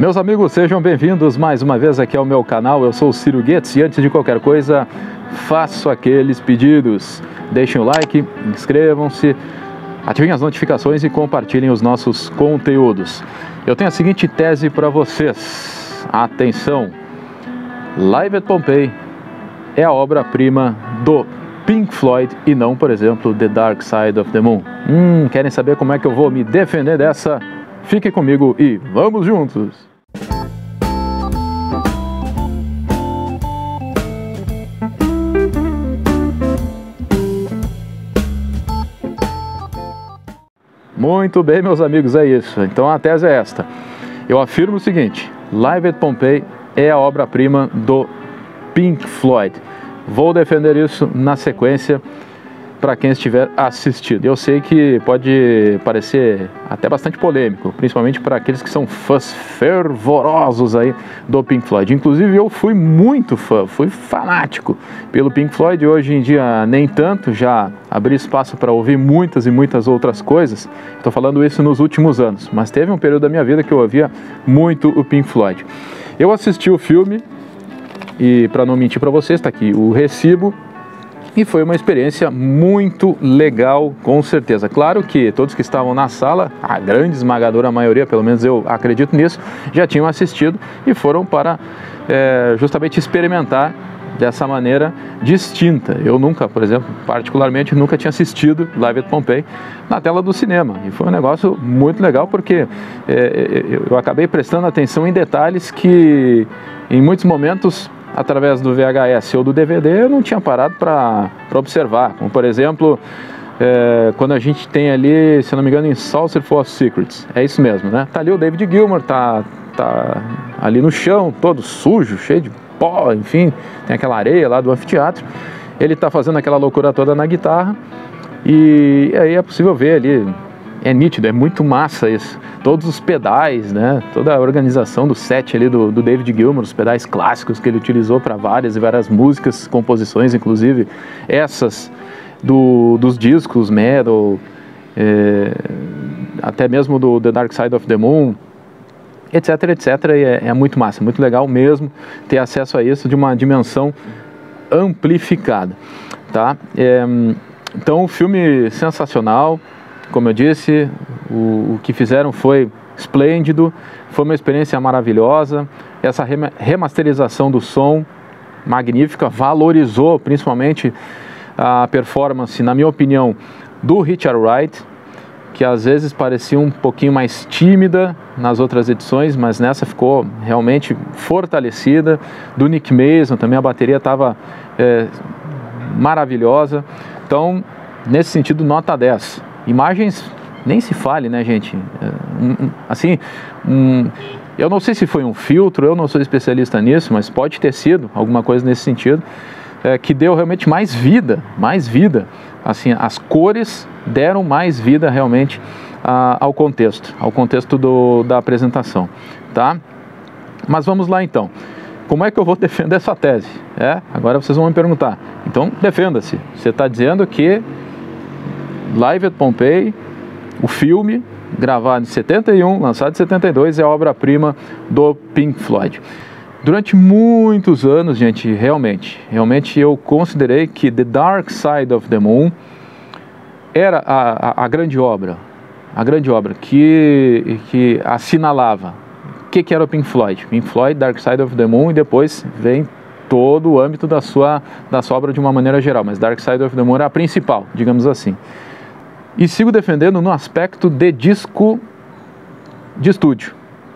Meus amigos, sejam bem-vindos mais uma vez aqui ao meu canal. Eu sou o Ciro Goetz e antes de qualquer coisa, faço aqueles pedidos. Deixem o like, inscrevam-se, ativem as notificações e compartilhem os nossos conteúdos. Eu tenho a seguinte tese para vocês. Atenção! Live at Pompeii é a obra-prima do Pink Floyd e não, por exemplo, The Dark Side of the Moon. Querem saber como é que eu vou me defender dessa? Fique comigo e vamos juntos! Muito bem, meus amigos, é isso. Então a tese é esta. Eu afirmo o seguinte: Live at Pompeii é a obra-prima do Pink Floyd. Vou defender isso na sequência para quem estiver assistindo. Eu sei que pode parecer até bastante polêmico, principalmente para aqueles que são fãs fervorosos aí do Pink Floyd. Inclusive eu fui muito fã, fui fanático pelo Pink Floyd. Hoje em dia nem tanto, já abri espaço para ouvir muitas e muitas outras coisas. Estou falando isso nos últimos anos, mas teve um período da minha vida que eu ouvia muito o Pink Floyd. Eu assisti o filme e, para não mentir para vocês, está aqui o recibo. E foi uma experiência muito legal, com certeza. Claro que todos que estavam na sala, a grande esmagadora maioria, pelo menos eu acredito nisso, já tinham assistido e foram para justamente experimentar dessa maneira distinta. Eu nunca, por exemplo, particularmente, nunca tinha assistido Live at Pompeii na tela do cinema. E foi um negócio muito legal porque eu acabei prestando atenção em detalhes que, em muitos momentos, através do VHS ou do DVD, eu não tinha parado para observar. Como, por exemplo, quando a gente tem ali, se não me engano, em Saucer for Secrets. É isso mesmo, né? Tá ali o David Gilmour, tá ali no chão, todo sujo, cheio de pó, enfim, tem aquela areia lá do anfiteatro. Ele tá fazendo aquela loucura toda na guitarra e aí é possível ver ali. É nítido, é muito massa isso. Todos os pedais, né? Toda a organização do set ali do David Gilmour, os pedais clássicos que ele utilizou para várias e várias músicas, composições, inclusive essas dos discos metal, até mesmo do The Dark Side of the Moon, etc, etc. E é muito massa, muito legal mesmo ter acesso a isso de uma dimensão amplificada, tá? Então, o filme sensacional. Como eu disse, o que fizeram foi esplêndido, foi uma experiência maravilhosa. Essa remasterização do som, magnífica, valorizou principalmente a performance, na minha opinião, do Richard Wright, que às vezes parecia um pouquinho mais tímida nas outras edições, mas nessa ficou realmente fortalecida. Do Nick Mason também, a bateria estava maravilhosa. Então, nesse sentido, nota 10. Imagens, nem se fale, né, gente? Eu não sei se foi um filtro, eu não sou especialista nisso, mas pode ter sido alguma coisa nesse sentido, que deu realmente mais vida. Assim, as cores deram mais vida realmente ao contexto da apresentação, tá? Mas vamos lá então. Como é que eu vou defender essa tese? Agora vocês vão me perguntar. Então, defenda-se. Você está dizendo que Live at Pompeii, o filme, gravado em 71, lançado em 72, é a obra-prima do Pink Floyd. Durante muitos anos, gente, realmente eu considerei que The Dark Side of the Moon era a grande obra que assinalava o que era o Pink Floyd. Pink Floyd, Dark Side of the Moon, e depois vem todo o âmbito da sua obra de uma maneira geral, mas Dark Side of the Moon era a principal, digamos assim. E sigo defendendo no aspecto de disco de estúdio,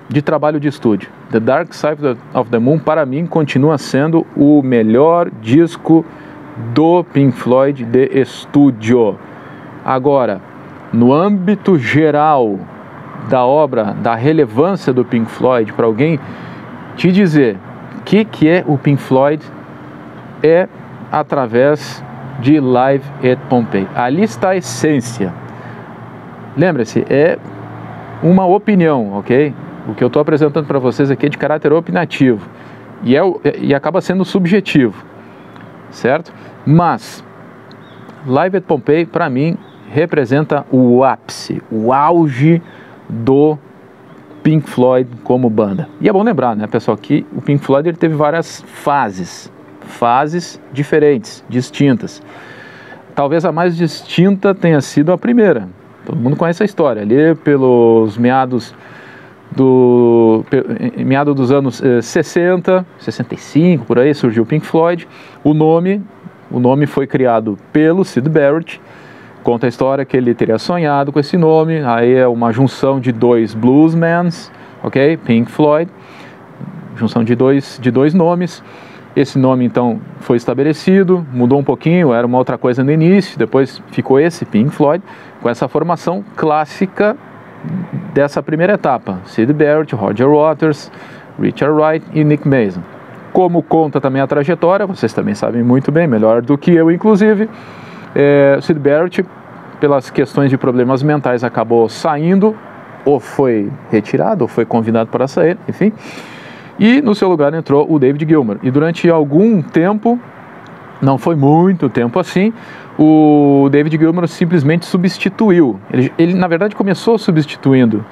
de trabalho de estúdio. The Dark Side of the Moon, para mim, continua sendo o melhor disco do Pink Floyd de estúdio. Agora, no âmbito geral da obra, da relevância do Pink Floyd, para alguém te dizer o que é o Pink Floyd, é através de Live at Pompeii. Ali está a essência. Lembre-se, é uma opinião, ok? O que eu estou apresentando para vocês aqui é de caráter opinativo e acaba sendo subjetivo, certo? Mas Live at Pompeii, para mim, representa o ápice, o auge do Pink Floyd como banda. E é bom lembrar, né, pessoal, que o Pink Floyd ele teve várias fases diferentes, distintas. Talvez a mais distinta tenha sido a primeira. Todo mundo conhece a história. Ali pelos meados dos anos 60, 65, por aí, surgiu o Pink Floyd. O nome foi criado pelo Syd Barrett. Conta a história que ele teria sonhado com esse nome. Aí é uma junção de dois bluesmans, ok? Pink Floyd, junção de dois nomes. Esse nome então foi estabelecido, mudou um pouquinho, era uma outra coisa no início, depois ficou esse Pink Floyd, com essa formação clássica dessa primeira etapa. Syd Barrett, Roger Waters, Richard Wright e Nick Mason. Como conta também a trajetória, vocês também sabem muito bem, melhor do que eu inclusive, Syd Barrett, pelas questões de problemas mentais, acabou saindo, ou foi retirado, ou foi convidado para sair, enfim. E no seu lugar entrou o David Gilmour. E durante algum tempo, não foi muito tempo assim, o David Gilmour simplesmente substituiu. Ele na verdade começou substituindo,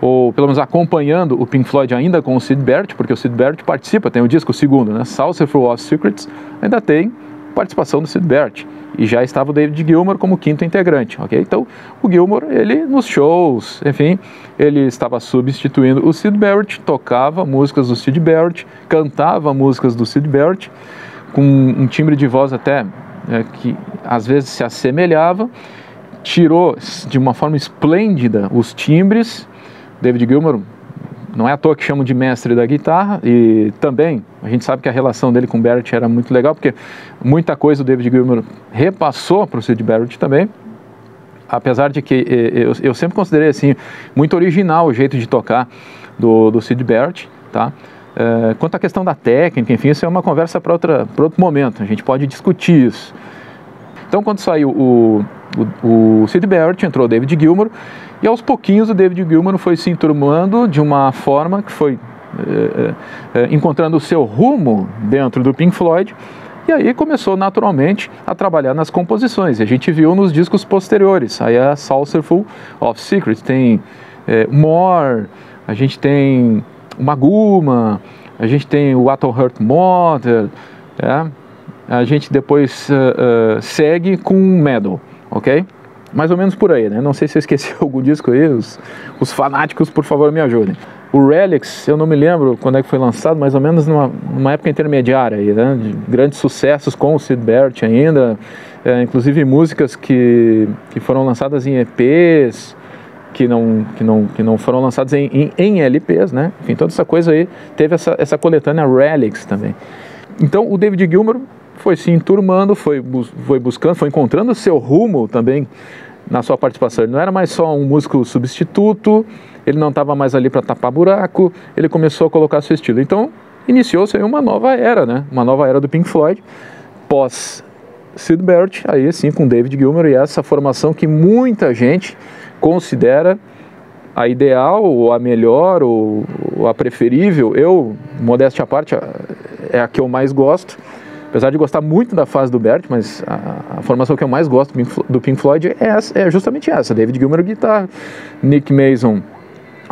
ou pelo menos acompanhando o Pink Floyd ainda com o Syd Barrett, porque o Syd Barrett participa, tem o disco segundo, né? Saucerful of Secrets, ainda tem participação do Syd Barrett. E já estava o David Gilmour como quinto integrante, ok? Então, o Gilmour, ele nos shows, enfim, ele estava substituindo o Syd Barrett, tocava músicas do Syd Barrett, cantava músicas do Syd Barrett, com um timbre de voz até que às vezes se assemelhava, tirou de uma forma esplêndida os timbres. David Gilmour, não é à toa que chamam de mestre da guitarra, e também a gente sabe que a relação dele com o Barrett era muito legal, porque muita coisa o David Gilmour repassou para o Syd Barrett também, apesar de que eu sempre considerei assim, muito original o jeito de tocar do Syd Barrett, tá? Quanto à questão da técnica, enfim, isso é uma conversa para outro momento, a gente pode discutir isso. Então, quando saiu o Syd Barrett, entrou o David Gilmour, e aos pouquinhos o David Gilmour foi se enturmando de uma forma que foi encontrando o seu rumo dentro do Pink Floyd, e aí começou naturalmente a trabalhar nas composições. E a gente viu nos discos posteriores, aí a Saucerful of Secrets, tem More, a gente tem Maguma, a gente tem o What Hurt Mother, a gente depois segue com Metal, ok? Mais ou menos por aí, né? Não sei se eu esqueci algum disco aí, os fanáticos, por favor, me ajudem. O Relics, eu não me lembro quando é que foi lançado, mais ou menos numa época intermediária aí, né? De grandes sucessos com o Syd Barrett ainda, inclusive músicas que foram lançadas em EPs, que não foram lançadas em LPs, né? Enfim, toda essa coisa aí, teve essa coletânea Relics também. Então, o David Gilmour foi se enturmando, foi buscando, foi encontrando o seu rumo também na sua participação. Ele não era mais só um músico substituto, ele não estava mais ali para tapar buraco, ele começou a colocar seu estilo. Então, iniciou-se aí uma nova era, né? Uma nova era do Pink Floyd, pós Syd Barrett, aí sim com David Gilmour, e essa formação que muita gente considera a ideal, ou a melhor, ou a preferível. Eu, modéstia à parte, é a que eu mais gosto. Apesar de gostar muito da fase do Barrett, mas a formação que eu mais gosto do Pink Floyd é justamente essa. David Gilmour guitarra, Nick Mason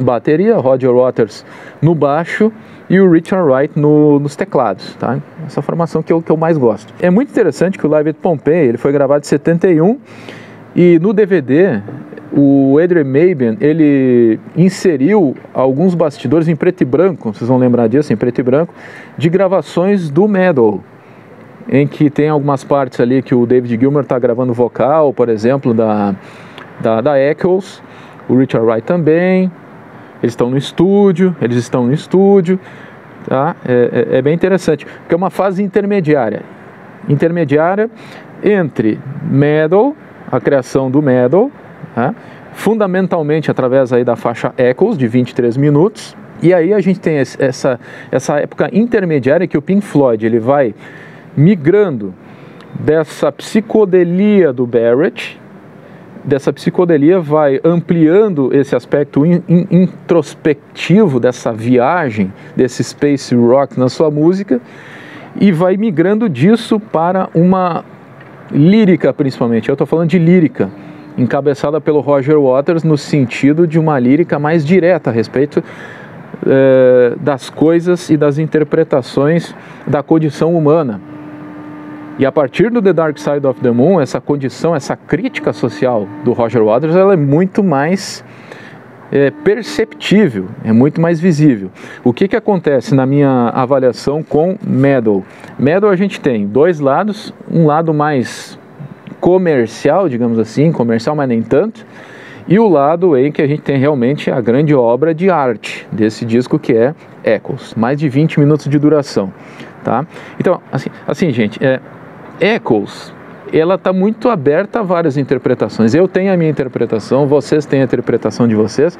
bateria, Roger Waters no baixo e o Richard Wright nos teclados, tá? Essa formação que eu mais gosto. É muito interessante que o Live at Pompeii ele foi gravado em 71 e no DVD o Adrian Maben ele inseriu alguns bastidores em preto e branco, vocês vão lembrar disso, em preto e branco, de gravações do Metal, em que tem algumas partes ali que o David Gilmour está gravando vocal, por exemplo, da Echoes, o Richard Wright também, eles estão no estúdio, tá? É bem interessante, porque é uma fase intermediária entre Metal, a criação do Metal, tá? Fundamentalmente através aí da faixa Echoes, de 23 minutos, e aí a gente tem essa época intermediária que o Pink Floyd ele vai migrando dessa psicodelia do Barrett, dessa psicodelia vai ampliando esse aspecto introspectivo dessa viagem, desse space rock na sua música, e vai migrando disso para uma lírica, principalmente. Eu estou falando de lírica, encabeçada pelo Roger Waters no sentido de uma lírica mais direta a respeito das coisas e das interpretações da condição humana. E a partir do The Dark Side of the Moon, essa condição, essa crítica social do Roger Waters, ela é muito mais perceptível, é muito mais visível. O que acontece na minha avaliação com Meddle? Meddle a gente tem dois lados, um lado mais comercial, digamos assim, comercial, mas nem tanto, e o lado em que a gente tem realmente a grande obra de arte desse disco, que é Echoes, mais de 20 minutos de duração, tá? Então, assim gente, Echoes, ela está muito aberta a várias interpretações. Eu tenho a minha interpretação, vocês têm a interpretação de vocês.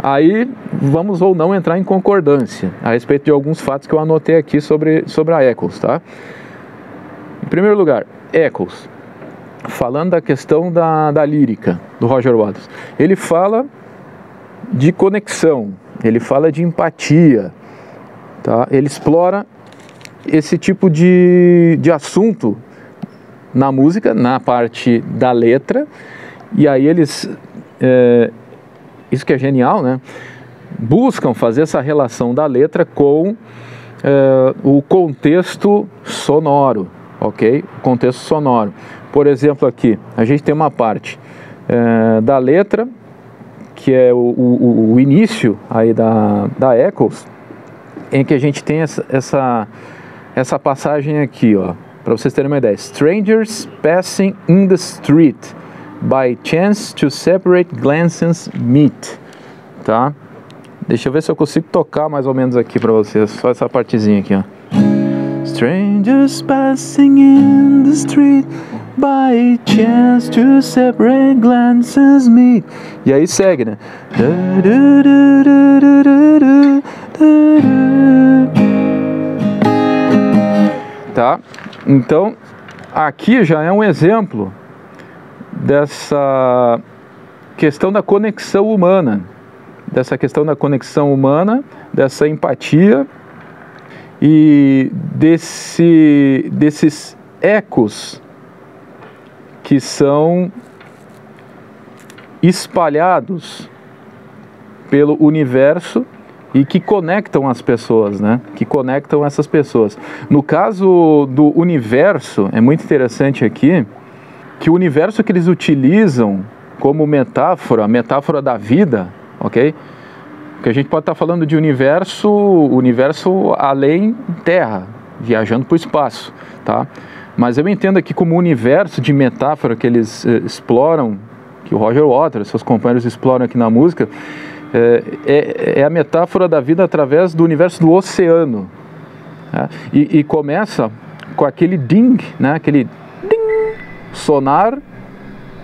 Aí vamos ou não entrar em concordância a respeito de alguns fatos que eu anotei aqui sobre a Echoes, tá? Em primeiro lugar, Echoes, falando da questão da lírica do Roger Waters, ele fala de conexão, ele fala de empatia, tá? Ele explora esse tipo de assunto na música, na parte da letra, e aí eles, isso que é genial, né? Buscam fazer essa relação da letra com o contexto sonoro, ok? O contexto sonoro. Por exemplo, aqui, a gente tem uma parte da letra, que é o início aí da Echoes, em que a gente tem essa passagem aqui, ó, para vocês terem uma ideia. Strangers passing in the street, by chance to separate glances meet, tá? Deixa eu ver se eu consigo tocar mais ou menos aqui para vocês, só essa partezinha aqui, ó. Strangers passing in the street, by chance to separate glances meet. E aí segue, né? Tá? Então, aqui já é um exemplo dessa questão da conexão humana, dessa empatia e desses ecos que são espalhados pelo universo e que conectam as pessoas, né? Que conectam essas pessoas. No caso do universo, é muito interessante aqui que o universo que eles utilizam como metáfora, a metáfora da vida, ok? Porque a gente pode estar falando de universo além Terra, viajando para o espaço, tá? Mas eu entendo aqui como universo de metáfora que eles exploram, que o Roger Waters, seus companheiros exploram aqui na música, é a metáfora da vida através do universo do oceano, né? E começa com aquele ding, né? Aquele ding, sonar,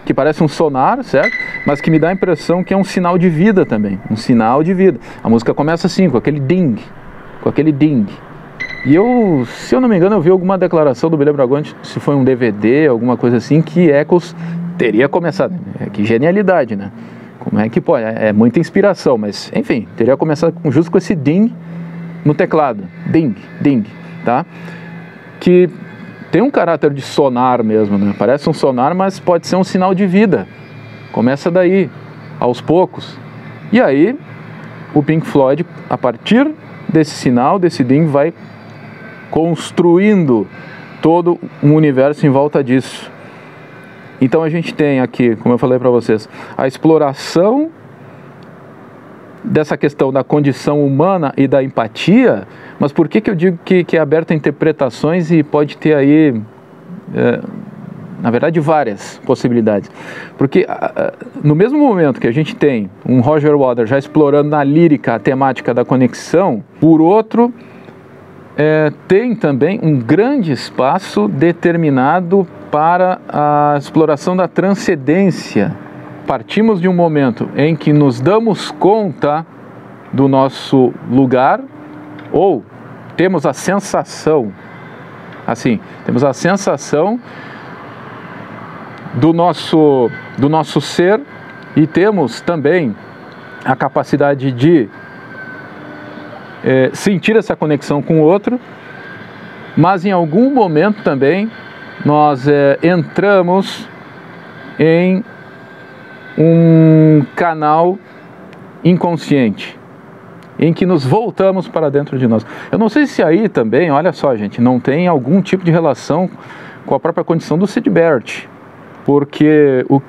que parece um sonar, certo? Mas que me dá a impressão que é um sinal de vida também, um sinal de vida. A música começa assim, com aquele ding, E se eu não me engano, eu vi alguma declaração do Billy Braggon, se foi um DVD, alguma coisa assim, que Echoes teria começado. Que genialidade, né? Como é que pode? É muita inspiração, mas enfim, teria começado justo com esse ding no teclado. Ding, tá? Que tem um caráter de sonar mesmo, né? Parece um sonar, mas pode ser um sinal de vida. Começa daí, aos poucos. E aí, o Pink Floyd, a partir desse sinal, desse ding, vai construindo todo um universo em volta disso. Então a gente tem aqui, como eu falei para vocês, a exploração dessa questão da condição humana e da empatia, mas por que eu digo que é aberto a interpretações e pode ter aí, na verdade, várias possibilidades? Porque no mesmo momento que a gente tem um Roger Waters já explorando na lírica a temática da conexão, por outro, tem também um grande espaço determinado para a exploração da transcendência. Partimos de um momento em que nos damos conta do nosso lugar, ou temos a sensação, temos a sensação do nosso ser, e temos também a capacidade de sentir essa conexão com o outro, mas em algum momento também nós entramos em um canal inconsciente, em que nos voltamos para dentro de nós. Eu não sei se aí também, olha só, gente, não tem algum tipo de relação com a própria condição do Syd Barrett, porque o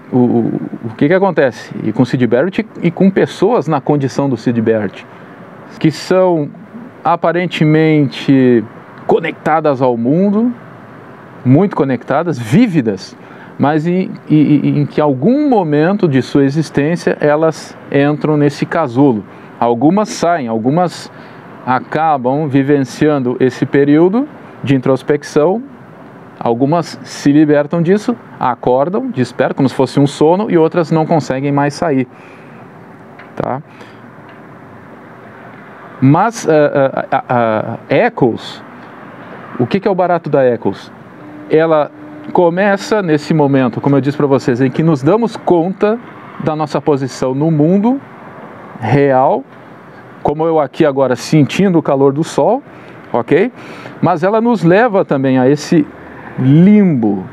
que acontece e com o Syd Barrett e com pessoas na condição do Syd Barrett, que são aparentemente conectadas ao mundo, muito conectadas, vívidas, mas em que algum momento de sua existência elas entram nesse casulo. Algumas saem, algumas acabam vivenciando esse período de introspecção, algumas se libertam disso, acordam, despertam como se fosse um sono, e outras não conseguem mais sair. Tá? Mas Echoes, o que é o barato da Echoes? Ela começa nesse momento, como eu disse para vocês, em que nos damos conta da nossa posição no mundo real, como eu aqui agora sentindo o calor do sol, ok? Mas ela nos leva também a esse limbo,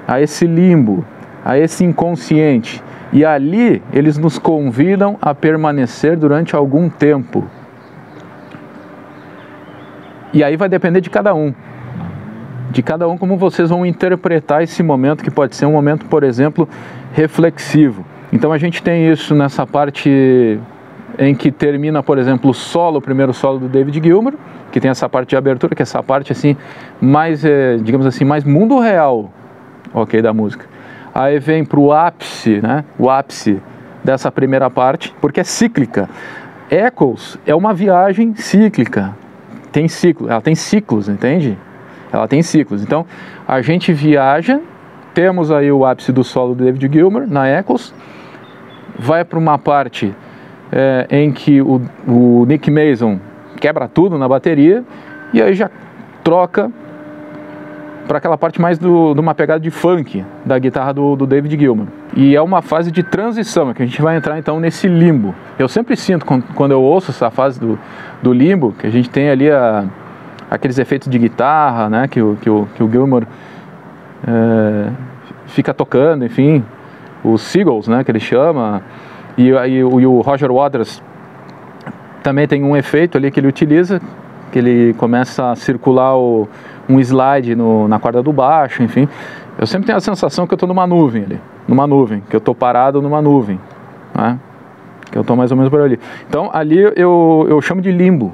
a esse inconsciente, e ali eles nos convidam a permanecer durante algum tempo. E aí vai depender de cada um como vocês vão interpretar esse momento, que pode ser um momento, por exemplo, reflexivo. Então a gente tem isso nessa parte em que termina, por exemplo, o primeiro solo do David Gilmour, que tem essa parte de abertura, que é essa parte assim, mais, digamos assim, mais mundo real, ok, da música. Aí vem para o ápice, né, o ápice dessa primeira parte, porque é cíclica. Echoes é uma viagem cíclica, ela tem ciclos, entende? Ela tem ciclos. Então, a gente viaja, temos aí o ápice do solo do David Gilmour na Echoes, vai para uma parte em que o Nick Mason quebra tudo na bateria, e aí já troca para aquela parte mais de uma pegada de funk da guitarra do David Gilmour. E é uma fase de transição, que a gente vai entrar então nesse limbo. Eu sempre sinto, quando eu ouço essa fase do limbo, que a gente tem ali aqueles efeitos de guitarra, né, que o Gilmour fica tocando, enfim, os Seagulls, né, que ele chama, e o Roger Waters também tem um efeito ali que ele utiliza, que ele começa a circular um slide na corda do baixo, enfim. Eu sempre tenho a sensação que eu estou numa nuvem ali, que eu estou parado numa nuvem, né, que eu estou mais ou menos por ali. Então ali eu chamo de limbo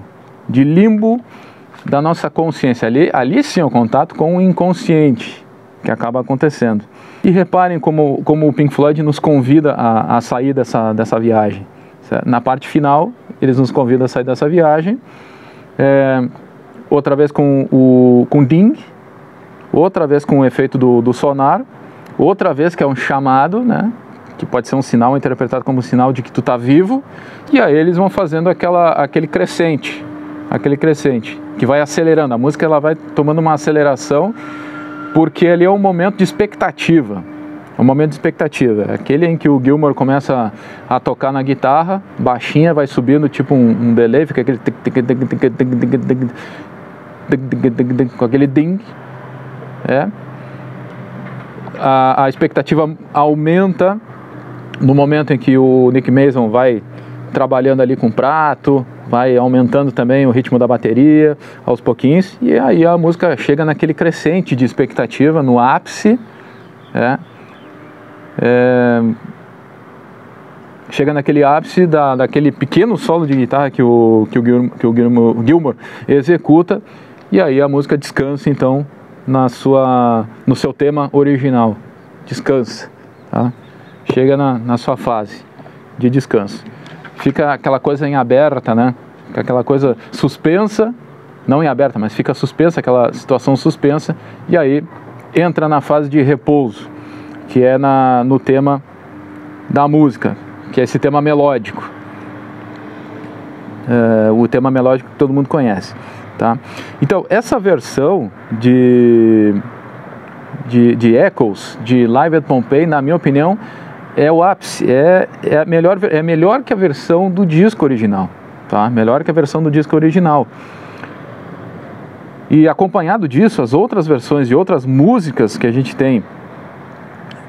da nossa consciência. Ali sim é o contato com o inconsciente que acaba acontecendo. E reparem como o Pink Floyd nos convida a sair dessa viagem. Certo? Na parte final, eles nos convidam a sair dessa viagem, outra vez com ding, outra vez com o efeito do sonar, outra vez que é um chamado, né? Que pode ser um sinal interpretado como um sinal de que tu está vivo, e aí eles vão fazendo aquele crescente, que vai acelerando. A música ela vai tomando uma aceleração, porque ali é um momento de expectativa. É aquele em que o Gilmour começa a tocar na guitarra, baixinha, vai subindo tipo um delay, fica aquele com aquele ding. A expectativa aumenta no momento em que o Nick Mason vai trabalhando ali com o prato, vai aumentando também o ritmo da bateria aos pouquinhos, e aí a música chega naquele crescente de expectativa, no ápice, chega naquele ápice daquele pequeno solo de guitarra que o Gilmour executa, e aí a música descansa então no seu tema original, descansa, tá? Chega na sua fase de descanso. Fica aquela coisa em aberta, né? Fica aquela coisa suspensa, não em aberta, mas fica suspensa, aquela situação suspensa, e aí entra na fase de repouso, que é no tema da música, que é esse tema melódico, o tema melódico que todo mundo conhece, tá? Então, essa versão de Echoes, de Live at Pompeii, na minha opinião, é o ápice, é melhor que a versão do disco original, tá? Melhor que a versão do disco original. E acompanhado disso, as outras versões de outras músicas que a gente tem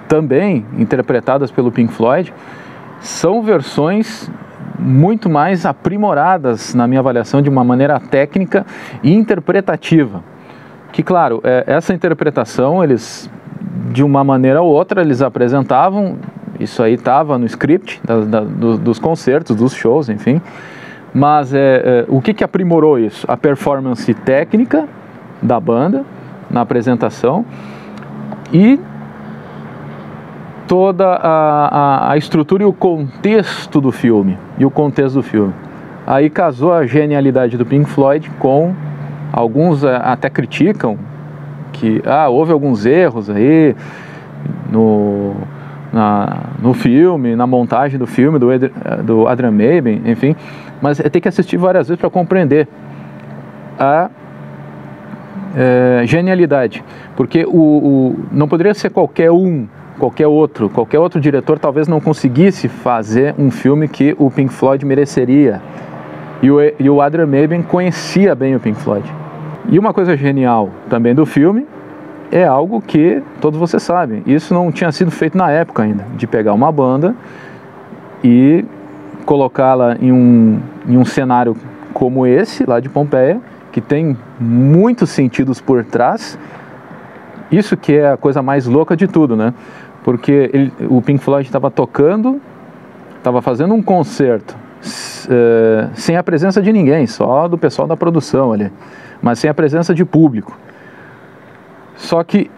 também interpretadas pelo Pink Floyd, são versões muito mais aprimoradas, na minha avaliação, de uma maneira técnica e interpretativa. Que, claro, essa interpretação, eles, de uma maneira ou outra, eles apresentavam, isso aí estava no script dos concertos, dos shows, enfim. Mas o que aprimorou isso? A performance técnica da banda na apresentação e toda a estrutura e o contexto do filme. Aí casou a genialidade do Pink Floyd com, alguns até criticam que houve alguns erros aí no filme, na montagem do filme, do Adrian Maben, enfim, mas tem que assistir várias vezes para compreender a genialidade, porque não poderia ser qualquer outro diretor talvez não conseguisse fazer um filme que o Pink Floyd mereceria, e o Adrian Maben conhecia bem o Pink Floyd. E uma coisa genial também do filme é algo que todos vocês sabem, isso não tinha sido feito na época ainda, de pegar uma banda e colocá-la em um cenário como esse, lá de Pompeia, que tem muitos sentidos por trás. Isso que é a coisa mais louca de tudo, né? Porque o Pink Floyd estava tocando, estava fazendo um concerto sem a presença de ninguém, só do pessoal da produção ali, mas sem a presença de público. Só que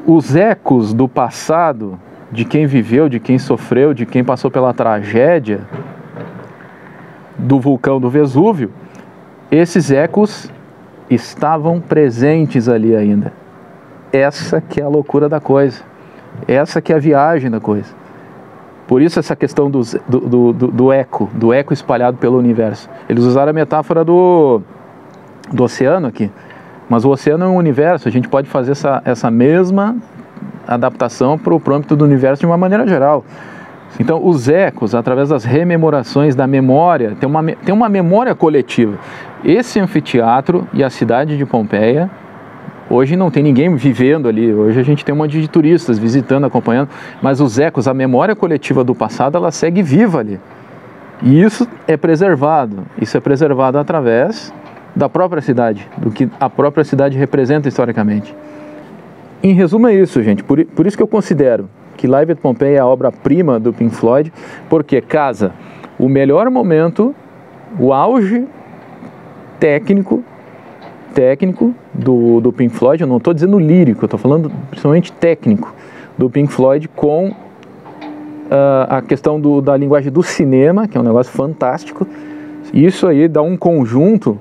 os ecos do passado, de quem viveu, de quem sofreu, de quem passou pela tragédia do vulcão do Vesúvio, esses ecos estavam presentes ali ainda. Essa que é a loucura da coisa, essa que é a viagem da coisa. Por isso essa questão do eco espalhado pelo universo. Eles usaram a metáfora do oceano aqui, mas o oceano é um universo, a gente pode fazer essa mesma adaptação para o âmbito do universo de uma maneira geral. Então os ecos, através das rememorações da memória, tem uma memória coletiva. Esse anfiteatro e a cidade de Pompeia, hoje não tem ninguém vivendo ali, hoje a gente tem um monte de turistas visitando, acompanhando, mas os ecos, a memória coletiva do passado, ela segue viva ali. E isso é preservado através da própria cidade, do que a própria cidade representa historicamente. Em resumo é isso, gente, por isso que eu considero que Live at Pompeii é a obra-prima do Pink Floyd, porque casa o melhor momento, o auge técnico do Pink Floyd, eu não estou dizendo lírico, eu estou falando principalmente técnico do Pink Floyd, com a questão da linguagem do cinema, que é um negócio fantástico. Isso aí dá um conjunto,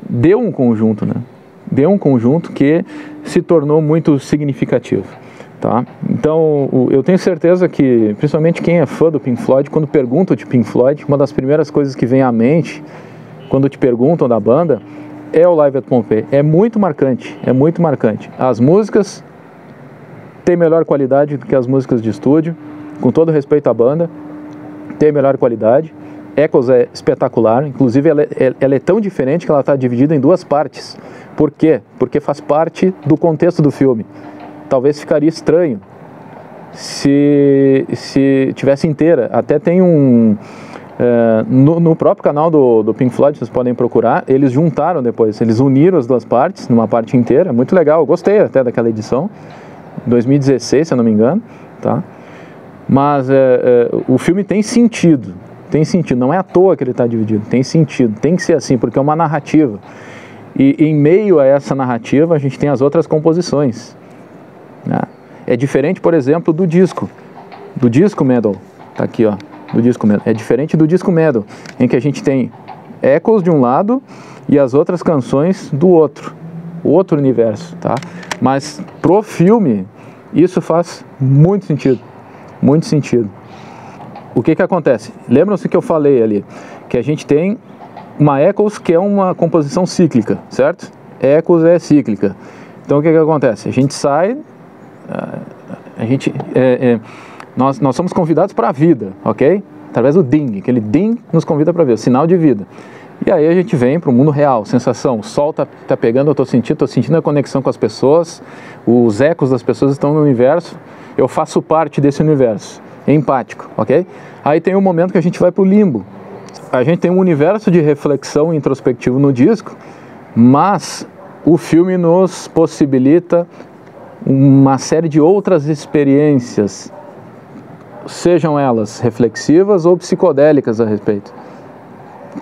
deu um conjunto que se tornou muito significativo, tá? Então eu tenho certeza que, principalmente quem é fã do Pink Floyd, quando perguntam de Pink Floyd, uma das primeiras coisas que vem à mente quando te perguntam da banda é o Live at Pompeii. É muito marcante. As músicas têm melhor qualidade do que as músicas de estúdio, com todo respeito à banda, tem melhor qualidade. Echoes é espetacular, inclusive ela é tão diferente que ela está dividida em duas partes. Por quê? Porque faz parte do contexto do filme. Talvez ficaria estranho se tivesse inteira. Até tem no próprio canal do Pink Floyd, vocês podem procurar, eles juntaram depois, eles uniram as duas partes numa parte inteira, muito legal, eu gostei até daquela edição, 2016, se eu não me engano, tá? Mas o filme tem sentido, não é à toa que ele está dividido, tem sentido, tem que ser assim, porque é uma narrativa, e em meio a essa narrativa a gente tem as outras composições, né? É diferente, por exemplo, do disco Metal, tá aqui, ó, do disco Metal, é diferente do disco Metal, em que a gente tem Echoes de um lado e as outras canções do outro, o outro universo, tá? Mas pro filme isso faz muito sentido. O que acontece? Lembram-se que eu falei ali, que a gente tem uma Echoes que é uma composição cíclica, certo? Echoes é cíclica. Então o que acontece? A gente sai, nós somos convidados para a vida, ok? Através do ding, aquele ding nos convida para a vida, sinal de vida. E aí a gente vem para o mundo real, sensação, o sol tá pegando, eu estou sentindo a conexão com as pessoas, os ecos das pessoas estão no universo, eu faço parte desse universo, é empático, ok? Aí tem um momento que a gente vai para o limbo. A gente tem um universo de reflexão introspectivo no disco, mas o filme nos possibilita uma série de outras experiências, sejam elas reflexivas ou psicodélicas a respeito.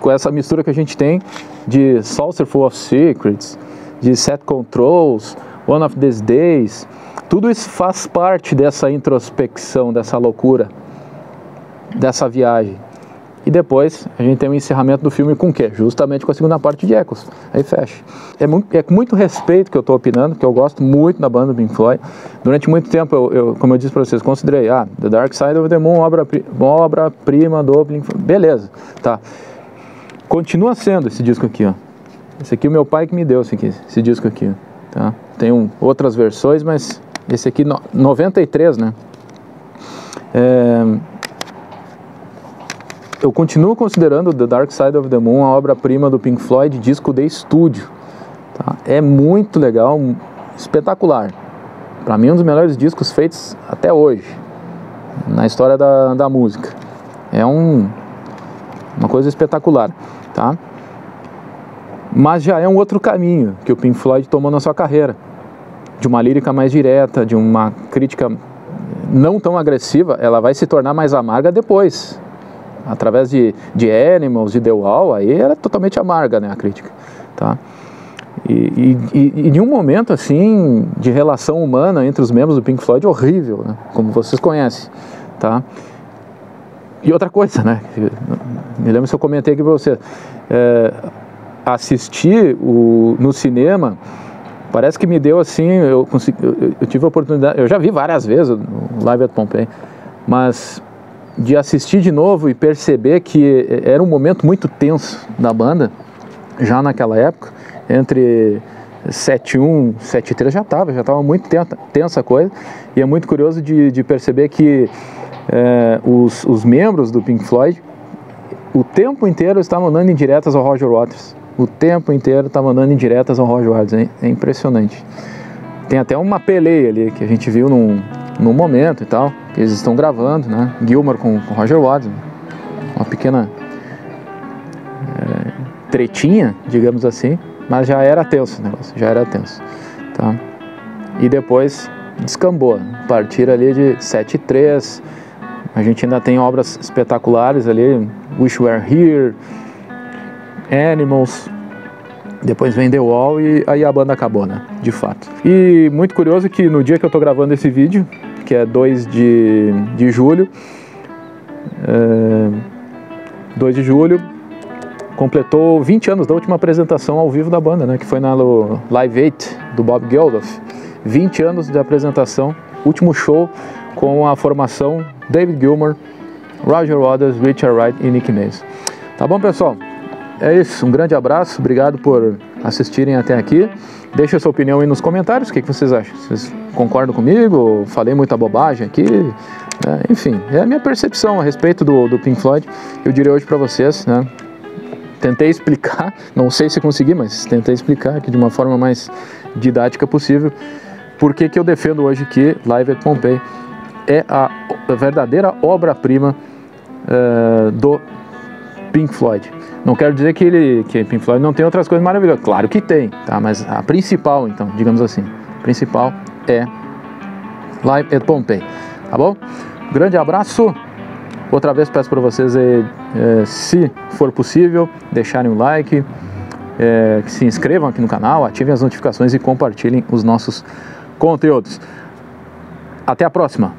Com essa mistura que a gente tem de Saucer Full of Secrets, de Set Controls, One of These Days, tudo isso faz parte dessa introspecção, dessa loucura, dessa viagem. E depois a gente tem o encerramento do filme com o quê? Justamente com a segunda parte de Echoes. Aí fecha. É com muito respeito que eu estou opinando, porque eu gosto muito da banda do Pink Floyd. Durante muito tempo, como eu disse para vocês, considerei The Dark Side of the Moon obra-prima do Pink Floyd. Beleza, tá. Continua sendo esse disco aqui, ó. Esse aqui o meu pai que me deu, esse disco aqui, tá. Tem outras versões, mas esse aqui, 93, né? Eu continuo considerando The Dark Side of the Moon a obra-prima do Pink Floyd, disco de estúdio. Tá? É muito legal, espetacular. Para mim, um dos melhores discos feitos até hoje, na história da música. É uma coisa espetacular. Tá? Mas já é um outro caminho que o Pink Floyd tomou na sua carreira. De uma lírica mais direta, de uma crítica não tão agressiva, ela vai se tornar mais amarga depois. Através de Animals, de The Wall, aí era totalmente amarga, né, a crítica, tá? E de um momento, assim, de relação humana entre os membros do Pink Floyd horrível, né, como vocês conhecem, tá? E outra coisa, né, me lembro se eu comentei aqui pra você, assistir no cinema, parece que me deu, assim, eu tive a oportunidade, eu já vi várias vezes o Live at Pompeii, mas de assistir de novo e perceber que era um momento muito tenso da banda, já naquela época, entre 7.1 e 7.3 já estava muito tensa a coisa, e é muito curioso de perceber que os membros do Pink Floyd, o tempo inteiro estavam mandando indiretas ao Roger Waters, o tempo inteiro estavam mandando indiretas ao Roger Waters, é impressionante. Tem até uma peleia ali que a gente viu num momento e tal, que eles estão gravando, né? Gilmour com Roger Waters, uma pequena tretinha, digamos assim, mas já era tenso o negócio, já era tenso, tá? E depois descambou, a partir ali de 7.3, a gente ainda tem obras espetaculares ali, Wish We Were Here, Animals, depois vem The Wall e aí a banda acabou, né, de fato. E muito curioso que no dia que eu tô gravando esse vídeo, que é 2 de julho, 2 de julho, completou 20 anos da última apresentação ao vivo da banda, né, que foi na Live 8 do Bob Geldof. 20 anos de apresentação, último show com a formação David Gilmour, Roger Waters, Richard Wright e Nick Mason. Tá bom, pessoal? É isso, um grande abraço, obrigado por assistirem até aqui. Deixe a sua opinião aí nos comentários, o que vocês acham? Vocês concordam comigo? Falei muita bobagem aqui? Enfim, é a minha percepção a respeito do Pink Floyd. Eu diria hoje para vocês, né? Tentei explicar, não sei se consegui, mas tentei explicar aqui de uma forma mais didática possível por que eu defendo hoje que Live at Pompeii é a verdadeira obra-prima do Pink Floyd. Não quero dizer que Pink Floyd não tem outras coisas maravilhosas, claro que tem, tá? Mas a principal, então, digamos assim, a principal é Live at Pompeii, tá bom? Grande abraço, outra vez peço para vocês, se for possível, deixarem um like, que se inscrevam aqui no canal, ativem as notificações e compartilhem os nossos conteúdos. Até a próxima!